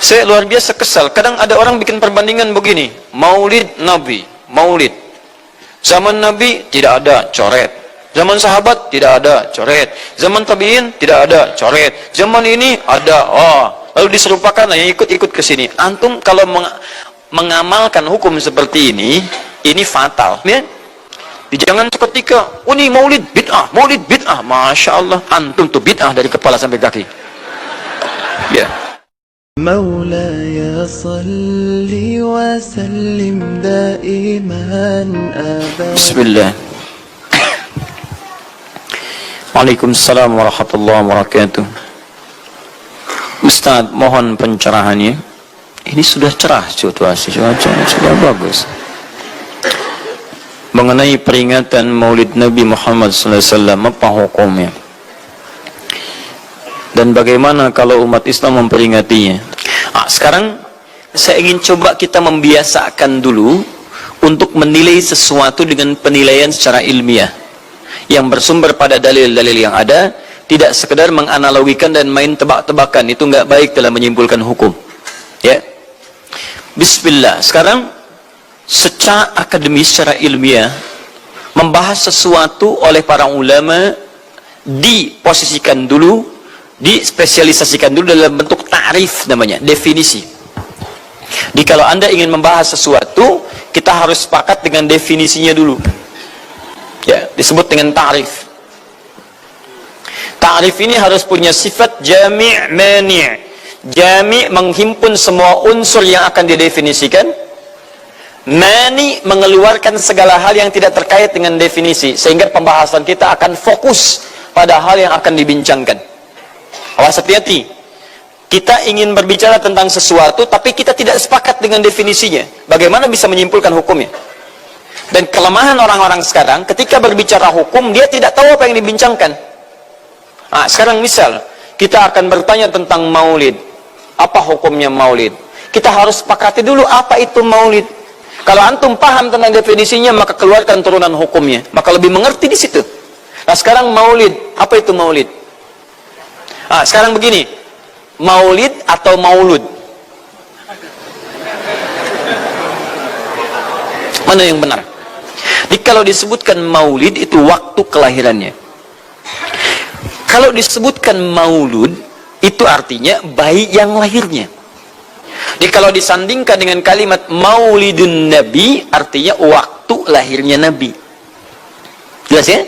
Saya luar biasa kesal. Kadang ada orang bikin perbandingan begini, Maulid Nabi, Maulid. Zaman Nabi tidak ada coret. Zaman sahabat tidak ada coret. Zaman tabi'in tidak ada coret. Zaman ini ada. Lalu diserupakan yang ikut-ikut ke sini. Antum kalau mengamalkan hukum seperti ini fatal. Ya? Jangan seketika, ini Maulid bid'ah, Maulid bid'ah. Masya Allah, antum tuh bid'ah dari kepala sampai kaki. Ya. مولاي صل وسلم دائما أبدا. بسم الله. Waalaikumsalam warahmatullahi wabarakatuh. Ustaz, mohon pencerahannya. Ini sudah cerah situasi, sudah bagus. Mengenai peringatan Maulid Nabi Muhammad SAW, apa hukumnya? Dan bagaimana kalau umat Islam memperingatinya? Sekarang saya ingin coba kita membiasakan dulu untuk menilai sesuatu dengan penilaian secara ilmiah yang bersumber pada dalil-dalil yang ada, tidak sekedar menganalogikan dan main tebak-tebakan. Itu nggak baik dalam menyimpulkan hukum. Ya. Bismillah. Sekarang secara akademis, secara ilmiah, membahas sesuatu oleh para ulama diposisikan dulu, dispesialisasikan dulu dalam bentuk ta'rif, namanya definisi. Jadi kalau Anda ingin membahas sesuatu, kita harus sepakat dengan definisinya dulu. Ya, disebut dengan ta'rif. Ta'rif ini harus punya sifat jami' mani'. Jami' menghimpun semua unsur yang akan didefinisikan. Mani' mengeluarkan segala hal yang tidak terkait dengan definisi, sehingga pembahasan kita akan fokus pada hal yang akan dibincangkan. Awas, hati-hati. Kita ingin berbicara tentang sesuatu, tapi kita tidak sepakat dengan definisinya. Bagaimana bisa menyimpulkan hukumnya? Dan kelemahan orang-orang sekarang, ketika berbicara hukum, dia tidak tahu apa yang dibincangkan. Sekarang misal, kita akan bertanya tentang maulid. Apa hukumnya maulid? Kita harus sepakati dulu apa itu maulid. Kalau antum paham tentang definisinya, maka keluarkan turunan hukumnya. Maka lebih mengerti di situ. Nah, sekarang maulid. Apa itu maulid? Sekarang begini, maulid atau maulud? Mana yang benar? Jadi kalau disebutkan maulid itu waktu kelahirannya. Kalau disebutkan maulud itu artinya bayi yang lahirnya. Jadi kalau disandingkan dengan kalimat maulidun nabi, artinya waktu lahirnya nabi. Jelas ya?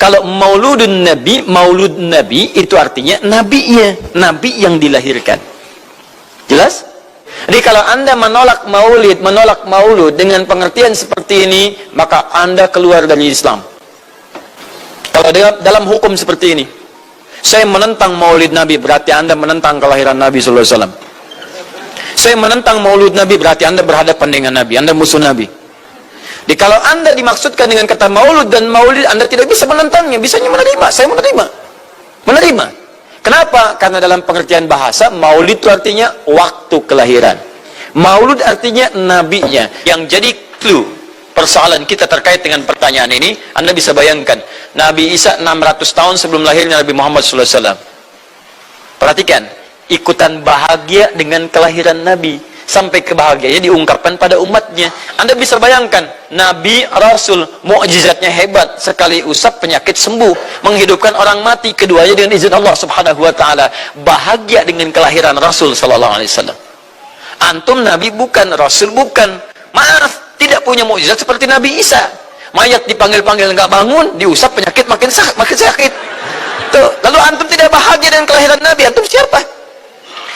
Kalau mauludun nabi, maulud nabi itu artinya nabinya, nabi yang dilahirkan. Jelas? Jadi kalau Anda menolak maulid, menolak maulud dengan pengertian seperti ini, maka Anda keluar dari Islam. Kalau dalam hukum seperti ini, saya menentang maulid nabi, berarti Anda menentang kelahiran Nabi SAW. Saya menentang maulud nabi, berarti Anda berhadapan dengan Nabi, Anda musuh Nabi. Jadi kalau Anda dimaksudkan dengan kata maulud dan maulid, Anda tidak bisa menentangnya, bisanya menerima. Saya menerima. Menerima. Kenapa? Karena dalam pengertian bahasa, maulid itu artinya waktu kelahiran. Maulud artinya nabinya. Yang jadi clue persoalan kita terkait dengan pertanyaan ini, Anda bisa bayangkan, Nabi Isa 600 tahun sebelum lahirnya Nabi Muhammad SAW. Perhatikan, ikutan bahagia dengan kelahiran Nabi. Sampai kebahagiaannya diungkapkan pada umatnya. Anda bisa bayangkan, Nabi, Rasul, mukjizatnya hebat. Sekali usap penyakit sembuh, menghidupkan orang mati, keduanya dengan izin Allah Subhanahu wa taala. Bahagia dengan kelahiran Rasul sallallahu alaihi wasallam. Antum Nabi bukan, Rasul bukan. Maaf, tidak punya mukjizat seperti Nabi Isa. Mayat dipanggil-panggil enggak bangun, diusap penyakit makin sakit. Tuh, lalu antum tidak bahagia dengan kelahiran Nabi, antum siapa?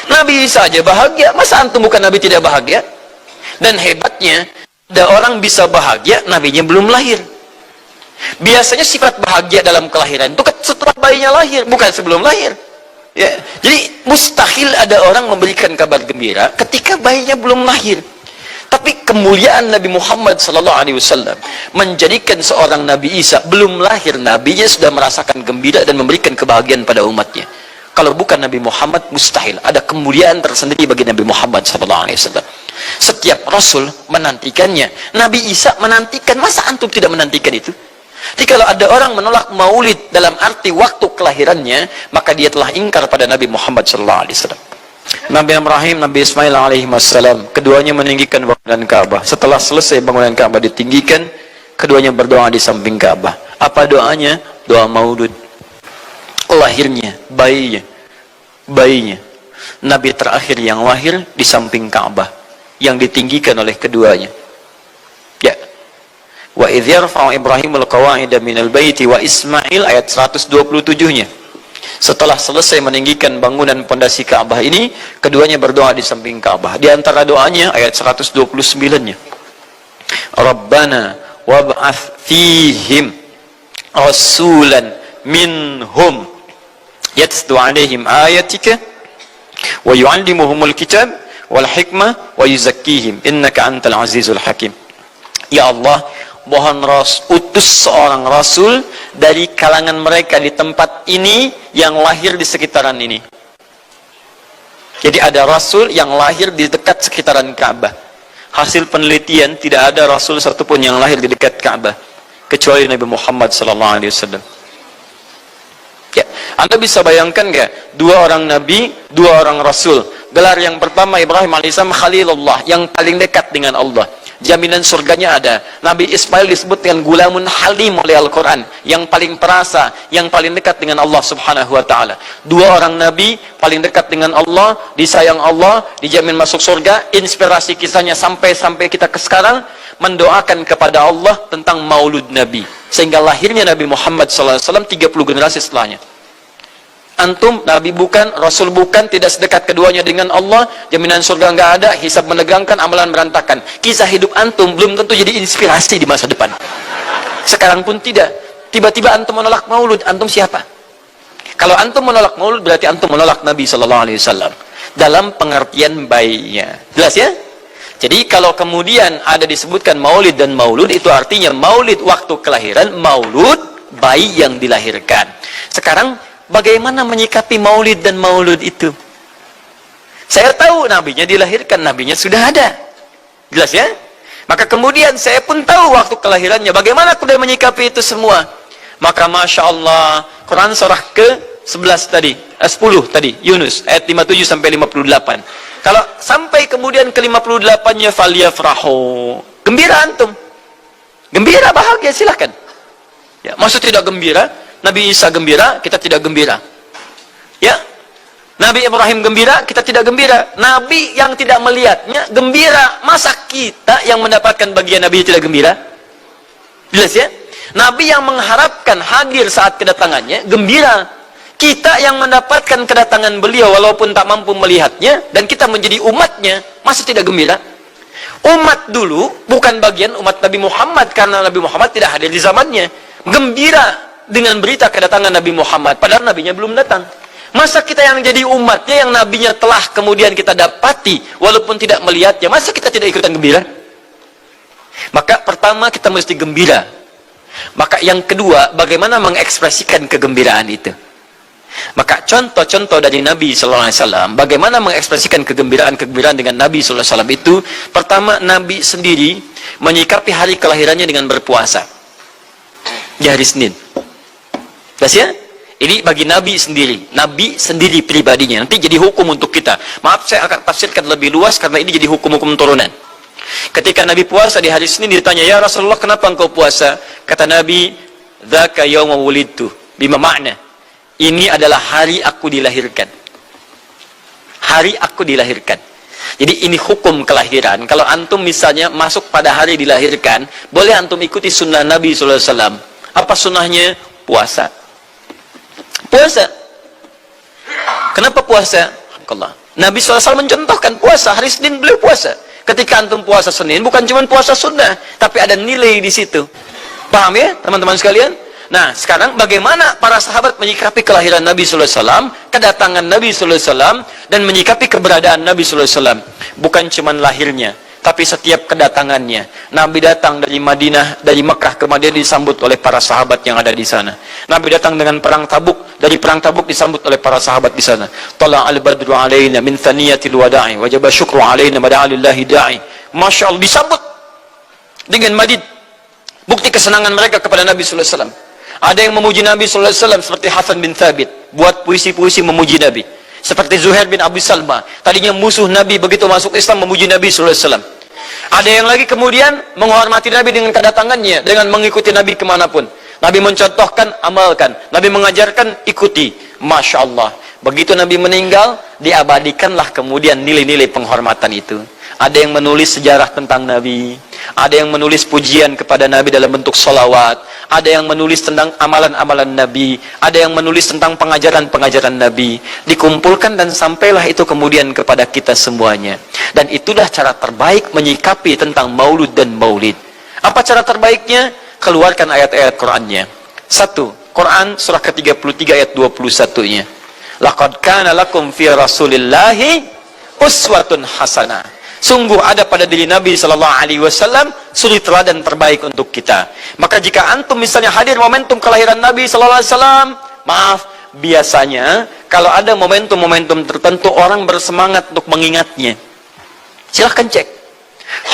Nabi Isa aja bahagia, masa antum bukan Nabi tidak bahagia? Dan hebatnya, ada orang bisa bahagia, nabinya belum lahir. Biasanya sifat bahagia dalam kelahiran itu setelah bayinya lahir, bukan sebelum lahir. Ya, jadi mustahil ada orang memberikan kabar gembira ketika bayinya belum lahir. Tapi kemuliaan Nabi Muhammad SAW menjadikan seorang Nabi Isa belum lahir, nabinya sudah merasakan gembira dan memberikan kebahagiaan pada umatnya. Kalau bukan Nabi Muhammad, mustahil. Ada kemuliaan tersendiri bagi Nabi Muhammad SAW. Setiap Rasul menantikannya. Nabi Isa menantikan. Masa antum tidak menantikan itu? Jadi kalau ada orang menolak maulid dalam arti waktu kelahirannya, maka dia telah ingkar pada Nabi Muhammad SAW. Nabi Ibrahim, Nabi Ismail alaihi wassalam, keduanya meninggikan bangunan Ka'bah. Setelah selesai bangunan Ka'bah ditinggikan, keduanya berdoa di samping Ka'bah. Apa doanya? Doa maulud. Lahirnya, bayinya. Nabi terakhir yang lahir di samping Ka'bah, yang ditinggikan oleh keduanya. Ya. Wa idh yarfa'u Ibrahimul qawa'ida minal baiti wa Ismail, ayat 127-nya. Setelah selesai meninggikan bangunan pondasi Ka'bah ini, keduanya berdoa di samping Ka'bah. Di antara doanya ayat 129-nya. Rabbana wab'ath fihim rasulan minhum yatlu 'alaihim ayatika wa yu'allimuhumul kitab wal hikmah wa yuzakkihim innaka antal azizul hakim. Ya Allah, mohon utus seorang rasul dari kalangan mereka di tempat ini yang lahir di sekitaran ini. Jadi ada rasul yang lahir di dekat sekitaran Ka'bah. Hasil penelitian, tidak ada rasul satupun yang lahir di dekat Ka'bah kecuali Nabi Muhammad SAW. Ya, Anda bisa bayangkan nggak? Dua orang nabi, dua orang rasul. Gelar yang pertama Ibrahim alaihissalam Khalilullah, yang paling dekat dengan Allah. Jaminan surganya ada. Nabi Ismail disebut dengan gulamun halim oleh Al-Quran, yang paling perasa, yang paling dekat dengan Allah subhanahu wa ta'ala. Dua orang nabi paling dekat dengan Allah, disayang Allah, dijamin masuk surga. Inspirasi kisahnya sampai kita ke sekarang mendoakan kepada Allah tentang maulud Nabi, sehingga lahirnya Nabi Muhammad SAW 30 generasi setelahnya. Antum Nabi bukan, Rasul bukan, tidak sedekat keduanya dengan Allah, jaminan surga nggak ada, hisab menegangkan, amalan berantakan. Kisah hidup antum belum tentu jadi inspirasi di masa depan. Sekarang pun tidak. Tiba-tiba antum menolak maulud, antum siapa? Kalau antum menolak maulud, berarti antum menolak Nabi SAW dalam pengertian baiknya. Jelas ya? Jadi kalau kemudian ada disebutkan maulid dan maulud, itu artinya maulid waktu kelahiran, maulud bayi yang dilahirkan. Sekarang bagaimana menyikapi maulid dan maulud itu? Saya tahu nabinya dilahirkan, nabinya sudah ada. Jelas ya? Maka kemudian saya pun tahu waktu kelahirannya. Bagaimana aku menyikapi itu semua? Maka Masya Allah, Quran surah ke-11 tadi, 10 tadi, Yunus, ayat 57 sampai 58. Kalau sampai kemudian ke-58-nya falyafrahu, gembira antum. Gembira, bahagia, silahkan. Ya, maksud tidak gembira, Nabi Isa gembira, kita tidak gembira. Ya, Nabi Ibrahim gembira, kita tidak gembira. Nabi yang tidak melihatnya gembira, masa kita yang mendapatkan bagian Nabi tidak gembira? Jelas ya? Nabi yang mengharapkan hadir saat kedatangannya gembira. Kita yang mendapatkan kedatangan beliau walaupun tak mampu melihatnya, dan kita menjadi umatnya, masa tidak gembira? Umat dulu bukan bagian umat Nabi Muhammad, karena Nabi Muhammad tidak hadir di zamannya. Gembira dengan berita kedatangan Nabi Muhammad, padahal nabinya belum datang. Masa kita yang jadi umatnya, yang nabinya telah kemudian kita dapati walaupun tidak melihatnya, masa kita tidak ikutan gembira? Maka pertama kita mesti gembira. Maka yang kedua, bagaimana mengekspresikan kegembiraan itu? Maka contoh-contoh dari Nabi SAW, bagaimana mengekspresikan kegembiraan dengan Nabi SAW itu, pertama Nabi sendiri menyikapi hari kelahirannya dengan berpuasa di hari Senin. Jelas ya? Ini bagi Nabi sendiri pribadinya. Nanti jadi hukum untuk kita. Maaf, saya akan tafsirkan lebih luas karena ini jadi hukum-hukum turunan. Ketika Nabi puasa di hari Senin, ditanya, "Ya Rasulullah, kenapa engkau puasa?" Kata Nabi, "Dzaka yauma wulidtu." Bima makna, ini adalah hari aku dilahirkan. Hari aku dilahirkan. Jadi ini hukum kelahiran. Kalau antum misalnya masuk pada hari dilahirkan, boleh antum ikuti sunnah Nabi SAW. Apa sunnahnya? Puasa. Puasa. Kenapa puasa? Nabi SAW mencontohkan puasa. Hari Senin beliau puasa. Ketika antum puasa Senin, bukan cuma puasa sunnah, tapi ada nilai di situ. Paham ya, teman-teman sekalian? Nah, sekarang bagaimana para sahabat menyikapi kelahiran Nabi SAW, kedatangan Nabi SAW, dan menyikapi keberadaan Nabi SAW. Bukan cuma lahirnya, tapi setiap kedatangannya. Nabi datang dari Madinah, dari Mekah ke Madinah disambut oleh para sahabat yang ada di sana. Nabi datang dengan perang Tabuk, dari perang Tabuk disambut oleh para sahabat di sana. Tala al-badru alaina min thaniyatil wada'i, wajaba syukru alaina mada'alillahi da'i. Masya Allah, disambut dengan madid. Bukti kesenangan mereka kepada Nabi SAW. Ada yang memuji Nabi SAW seperti Hasan bin Thabit, buat puisi-puisi memuji Nabi. Seperti Zuhair bin Abi Salma, tadinya musuh Nabi, begitu masuk Islam memuji Nabi sallallahu alaihi wasallam. Ada yang lagi kemudian menghormati Nabi dengan kedatangannya, dengan mengikuti Nabi kemanapun. Nabi mencontohkan, amalkan. Nabi mengajarkan, ikuti. Masya Allah. Begitu Nabi meninggal, diabadikanlah kemudian nilai-nilai penghormatan itu. Ada yang menulis sejarah tentang Nabi. Ada yang menulis pujian kepada Nabi dalam bentuk sholawat. Ada yang menulis tentang amalan-amalan Nabi. Ada yang menulis tentang pengajaran-pengajaran Nabi. Dikumpulkan dan sampailah itu kemudian kepada kita semuanya. Dan itulah cara terbaik menyikapi tentang maulud dan maulid. Apa cara terbaiknya? Keluarkan ayat-ayat Qur'annya. 1. Quran surah ke-33 ayat 21-nya. Laqad kana lakum fi Rasulillahi uswatun hasanah. Sungguh ada pada diri Nabi sallallahu alaihi wasallam suri teladan terbaik untuk kita. Maka jika antum misalnya hadir momentum kelahiran Nabi sallallahu alaihi wasallam, maaf, biasanya kalau ada momentum-momentum tertentu orang bersemangat untuk mengingatnya. Silahkan cek.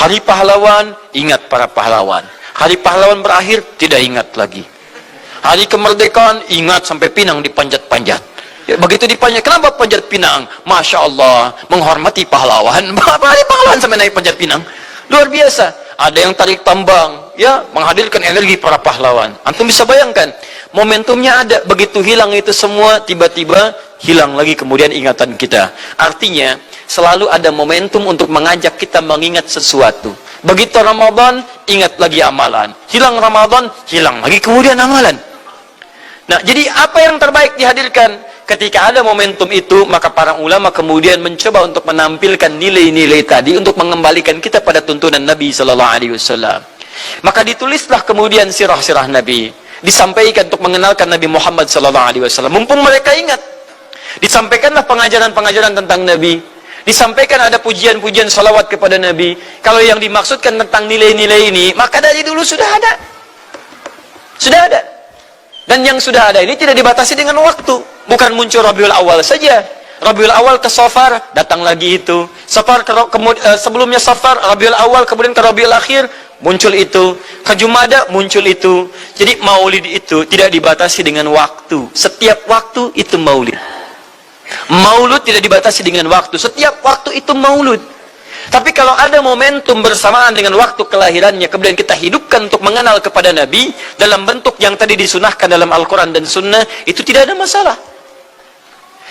Hari pahlawan, ingat para pahlawan. Hari pahlawan berakhir, tidak ingat lagi. Hari kemerdekaan, ingat sampai pinang dipanjat-panjat. Ya, begitu dipanjat, kenapa panjat pinang? Masya Allah, menghormati pahlawan. Hari pahlawan sampai naik panjat pinang. Luar biasa. Ada yang tarik tambang, ya, menghadirkan energi para pahlawan. Antum bisa bayangkan, momentumnya ada. Begitu hilang itu semua, tiba-tiba hilang lagi kemudian ingatan kita. Artinya, selalu ada momentum untuk mengajak kita mengingat sesuatu. Begitu Ramadan, ingat lagi amalan. Hilang Ramadan, hilang lagi kemudian amalan. Nah, jadi apa yang terbaik dihadirkan? Ketika ada momentum itu, maka para ulama kemudian mencoba untuk menampilkan nilai-nilai tadi untuk mengembalikan kita pada tuntunan Nabi sallallahu alaihi wasallam. Maka ditulislah kemudian sirah-sirah Nabi, disampaikan untuk mengenalkan Nabi Muhammad sallallahu alaihi wasallam. Mumpung mereka ingat, disampaikanlah pengajaran-pengajaran tentang Nabi. Disampaikan ada pujian-pujian salawat kepada Nabi. Kalau yang dimaksudkan tentang nilai-nilai ini, maka dari dulu sudah ada. Sudah ada. Dan yang sudah ada ini tidak dibatasi dengan waktu. Bukan muncul Rabiul Awal saja. Rabiul Awal ke Safar, datang lagi itu. Safar sebelumnya Safar, Rabiul Awal, kemudian ke Rabiul Akhir, muncul itu. Ke Jumada, muncul itu. Jadi maulid itu tidak dibatasi dengan waktu. Setiap waktu itu maulid. Maulud tidak dibatasi dengan waktu. Setiap waktu itu maulud. Tapi kalau ada momentum bersamaan dengan waktu kelahirannya, kemudian kita hidupkan untuk mengenal kepada Nabi dalam bentuk yang tadi disunahkan dalam Al-Quran dan Sunnah, itu tidak ada masalah.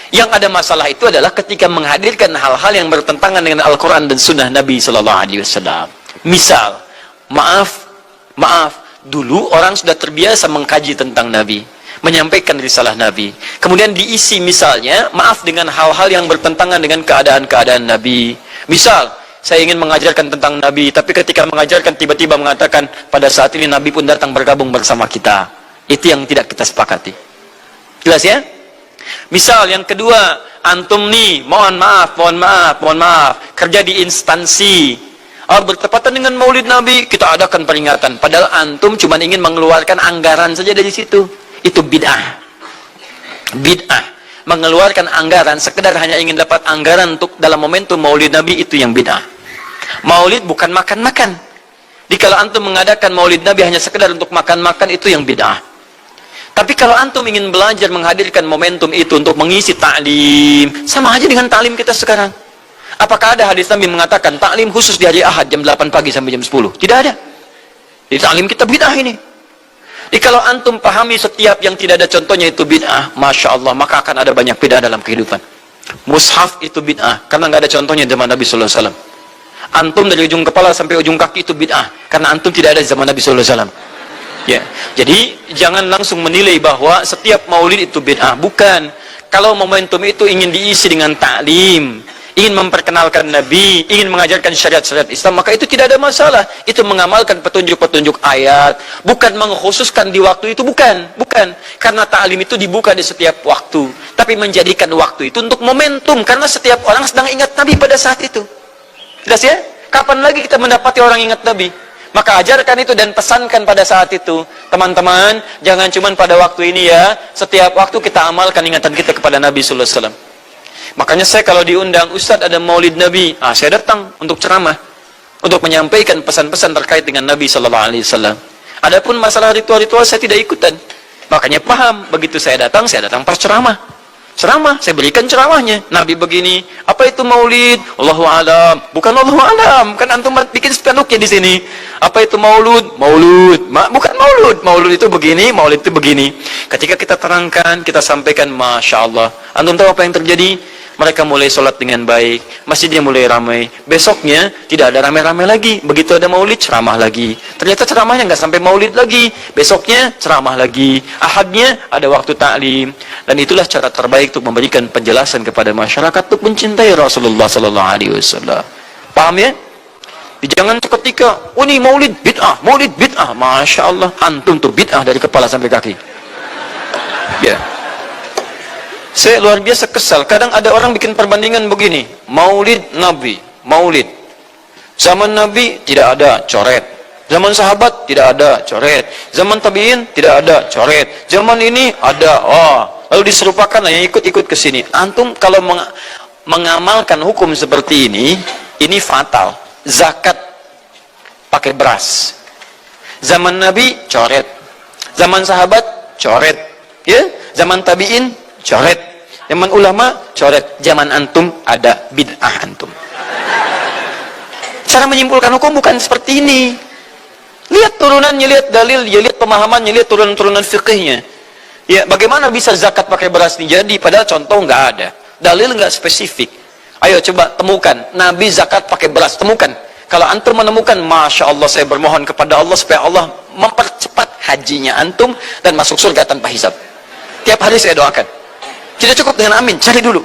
Yang ada masalah itu adalah ketika menghadirkan hal-hal yang bertentangan dengan Al-Quran dan Sunnah Nabi Sallallahu Alaihi Wasallam. Misal, maaf, dulu orang sudah terbiasa mengkaji tentang Nabi, menyampaikan risalah Nabi. Kemudian diisi misalnya, maaf, dengan hal-hal yang bertentangan dengan keadaan-keadaan Nabi. Misal, saya ingin mengajarkan tentang Nabi, tapi ketika mengajarkan tiba-tiba mengatakan, pada saat ini Nabi pun datang bergabung bersama kita. Itu yang tidak kita sepakati. Jelas ya? Misal yang kedua, antum nih, mohon maaf, kerja di instansi. Bertepatan dengan Maulid Nabi, kita adakan peringatan. Padahal antum cuma ingin mengeluarkan anggaran saja dari situ. Itu bid'ah. Bid'ah. Mengeluarkan anggaran, sekedar hanya ingin dapat anggaran untuk dalam momentum Maulid Nabi, itu yang bid'ah. Maulid bukan makan-makan. Jadi kalau antum mengadakan Maulid Nabi hanya sekedar untuk makan-makan, itu yang bid'ah. Tapi kalau antum ingin belajar menghadirkan momentum itu untuk mengisi ta'lim, sama aja dengan ta'lim kita sekarang. Apakah ada hadis Nabi mengatakan ta'lim khusus di hari Ahad jam 8 pagi sampai jam 10? Tidak ada. Di ta'lim kita bid'ah ini. Jadi kalau antum pahami setiap yang tidak ada contohnya itu bid'ah, Masya Allah, maka akan ada banyak bid'ah dalam kehidupan. Mushaf itu bid'ah, karena nggak ada contohnya zaman Nabi Sallallahu Alaihi Wasallam. Antum dari ujung kepala sampai ujung kaki itu bid'ah, karena antum tidak ada zaman Nabi Sallallahu Alaihi Wasallam. Ya, jadi jangan langsung menilai bahwa setiap maulid itu bid'ah. Bukan. Kalau momentum itu ingin diisi dengan ta'lim, ingin memperkenalkan Nabi, ingin mengajarkan syariat-syariat Islam, maka itu tidak ada masalah. Itu mengamalkan petunjuk-petunjuk ayat, bukan mengkhususkan di waktu itu, bukan. Karena ta'lim itu dibuka di setiap waktu, tapi menjadikan waktu itu untuk momentum, karena setiap orang sedang ingat Nabi pada saat itu. Jelas ya? Kapan lagi kita mendapati orang ingat Nabi? Maka ajarkan itu dan pesankan pada saat itu. Teman-teman, jangan cuma pada waktu ini ya, setiap waktu kita amalkan ingatan kita kepada Nabi Sallallahu Alaihi Wasallam. Makanya saya kalau diundang, Ustadz ada Maulid Nabi, saya datang untuk ceramah, untuk menyampaikan pesan-pesan terkait dengan Nabi Sallallahu Alaihi Wasallam. Adapun masalah ritual-ritual saya tidak ikutan. Makanya paham, begitu saya datang perceramah. Ceramah, saya berikan ceramahnya. Nabi begini, apa itu maulid? Allahu alam. Bukan Allahu alam, kan antum bikin spanduknya di sini. Apa itu maulud? Maulud. Bukan maulud. Maulud itu begini, maulid itu begini. Ketika kita terangkan, kita sampaikan, Masya Allah. Antum tahu apa yang terjadi? Mereka mulai sholat dengan baik, masjidnya mulai ramai. Besoknya tidak ada ramai-ramai lagi. Begitu ada maulid, ceramah lagi. Ternyata ceramahnya nggak sampai maulid lagi. Besoknya ceramah lagi. Ahadnya ada waktu taklim. Dan itulah cara terbaik untuk memberikan penjelasan kepada masyarakat untuk mencintai Rasulullah Sallallahu Alaihi Wasallam. Paham ya? Jangan ketika, oh ini maulid bid'ah, Masya Allah, antum tuh bid'ah dari kepala sampai kaki. Ya. Saya luar biasa kesal. Kadang ada orang bikin perbandingan begini. Maulid Nabi. Maulid. Zaman Nabi tidak ada coret. Zaman sahabat tidak ada coret. Zaman tabi'in tidak ada coret. Zaman ini ada. Lalu diserupakan yang ikut-ikut ke sini. Antum kalau mengamalkan hukum seperti ini fatal. Zakat pakai beras. Zaman Nabi coret. Zaman sahabat coret. Ya? Zaman tabi'in coret. Zaman ulama coret. Zaman antum ada bid'ah antum. Cara menyimpulkan hukum bukan seperti ini. Lihat turunannya, lihat dalilnya, lihat pemahamannya, lihat turunan-turunan fikihnya. Ya, bagaimana bisa zakat pakai beras ini jadi? Padahal contoh nggak ada, dalil nggak spesifik. Ayo coba temukan Nabi zakat pakai beras, temukan. Kalau antum menemukan, Masya Allah, saya bermohon kepada Allah supaya Allah mempercepat hajinya antum dan masuk surga tanpa hisab. Tiap hari saya doakan. Tidak cukup dengan amin, cari dulu.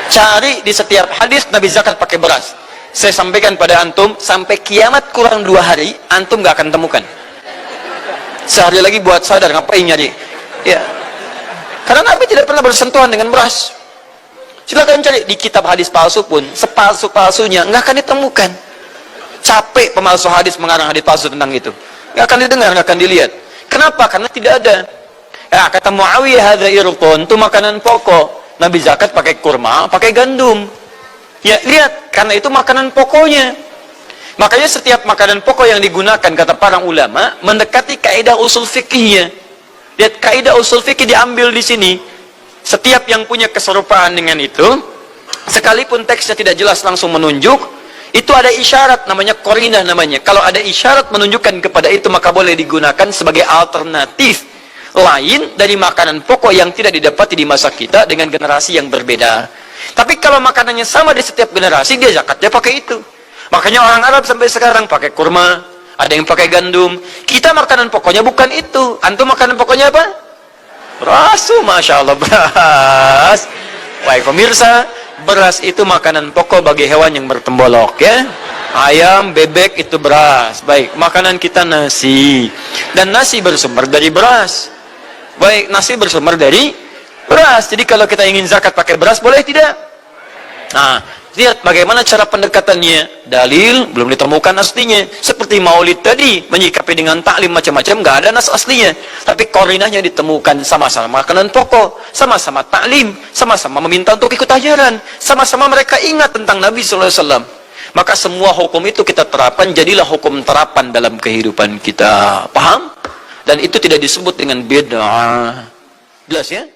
Cari di setiap hadis Nabi zakat pakai beras. Saya sampaikan pada antum, sampai kiamat kurang 2 hari, antum gak akan temukan. Sehari lagi buat sadar, ngapain nyari? Ya. Karena Nabi tidak pernah bersentuhan dengan beras. Silakan cari di kitab hadis palsu pun, sepalsu-palsunya nggak akan ditemukan. Capek pemalsu hadis mengarang hadis palsu tentang itu. Nggak akan didengar, nggak akan dilihat. Kenapa? Karena tidak ada. Ya, kata Muawiyah, hadza irqun, itu makanan pokok. Nabi zakat pakai kurma, pakai gandum. Ya, lihat, karena itu makanan pokoknya. Makanya setiap makanan pokok yang digunakan, kata para ulama, mendekati kaidah usul fikihnya. Lihat, kaidah usul fikih diambil di sini. Setiap yang punya keserupaan dengan itu, sekalipun teksnya tidak jelas langsung menunjuk, itu ada isyarat, namanya qarinah namanya. Kalau ada isyarat menunjukkan kepada itu, maka boleh digunakan sebagai alternatif lain dari makanan pokok yang tidak didapati di masa kita dengan generasi yang berbeda. Tapi kalau makanannya sama di setiap generasi, dia zakatnya pakai itu. Makanya orang Arab sampai sekarang pakai kurma, ada yang pakai gandum. Kita makanan pokoknya bukan itu. Antum makanan pokoknya apa? Beras. Masya Allah, beras. Baik pemirsa, beras itu makanan pokok bagi hewan yang bertembolok, ya. Ayam, bebek itu beras. Baik, makanan kita nasi. Dan nasi bersumber dari beras. Baik, nasi bersumber dari beras. Jadi kalau kita ingin zakat pakai beras, boleh tidak? Nah, lihat bagaimana cara pendekatannya. Dalil belum ditemukan aslinya. Seperti maulid tadi, menyikapi dengan taklim macam-macam, nggak ada nas aslinya. Tapi qarinahnya ditemukan, sama-sama makanan pokok, sama-sama taklim, sama-sama meminta untuk ikut ajaran, sama-sama mereka ingat tentang Nabi SAW. Maka semua hukum itu kita terapkan, jadilah hukum terapan dalam kehidupan kita. Paham? Dan itu tidak disebut dengan bid'ah. Jelas ya?